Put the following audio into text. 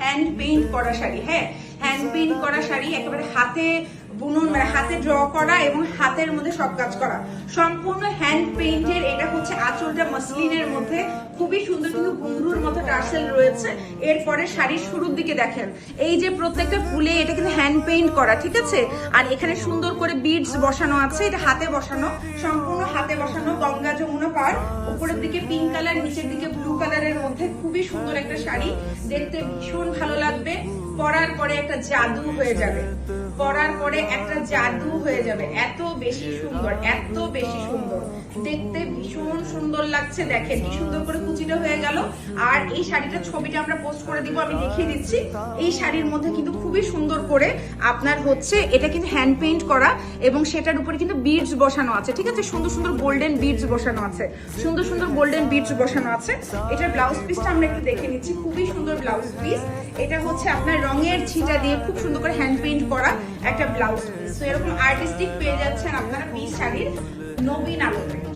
Hand paint করা শাড়ি। হ্যাঁ, hand paint করা শাড়ি, একেবারে হাতে বুনন, মানে হাতে ড্র করা এবং হাতের মধ্যে সব কাজ করা, সম্পূর্ণ হ্যান্ড পেইন্টের। এটা হচ্ছে আঁচলটা মাসলিনের মধ্যে, খুবই সুন্দর, কিন্তু ঘুঙ্গুরুর মতো টার্সেল রয়েছে। এরপরে শাড়ির শুরুর দিকে দেখেন, এই যে প্রত্যেকটা ফুলে এটা কিন্তু হ্যান্ড পেইন্ট করা, ঠিক আছে। আর এখানে সুন্দর করে বিডস বসানো আছে, এটা হাতে বসানো, সম্পূর্ণ হাতে বসানো। গঙ্গা যমুনা পার, উপরের দিকে পিঙ্ক কালার, নিচের দিকে ব্লু কালারের মধ্যে খুবই সুন্দর একটা শাড়ি, দেখতে ভীষণ ভালো লাগবে। পরার পরে একটা জাদু হয়ে যাবে, পরার পরে একটা জাদু হয়ে যাবে। এত বেশি সুন্দর, এত বেশি সুন্দর, দেখতে ভীষণ সুন্দর লাগছে। দেখেন কি সুন্দর করে কুচিটা হয়ে গেল। আর এই শাড়িটার ছবিটা আমরা পোস্ট করে দিব, আমি দেখিয়ে দিচ্ছি। এই শাড়ির মধ্যে কিন্তু খুবই সুন্দর করে আপনার হচ্ছে এটা কিন্তু হ্যান্ড পেইন্ট করা, এবং সেটার উপরে কিন্তু বিডস বসানো আছে, ঠিক আছে। সুন্দর সুন্দর গোল্ডেন বিডস বসানো আছে, সুন্দর সুন্দর গোল্ডেন বিডস বসানো আছে। এটার ব্লাউজ পিসটা আমরা একটু দেখে নিচ্ছি, খুবই সুন্দর ব্লাউজ পিস। এটা হচ্ছে আপনার রঙের ছিটা দিয়ে খুব সুন্দর করে হ্যান্ড পেইন্ট করা একটা ব্লাউজ পিস। তো এরকম আর্টিস্টিক পেয়ে যাচ্ছেন আপনারা পিস শাড়ির নবীন আলোতে।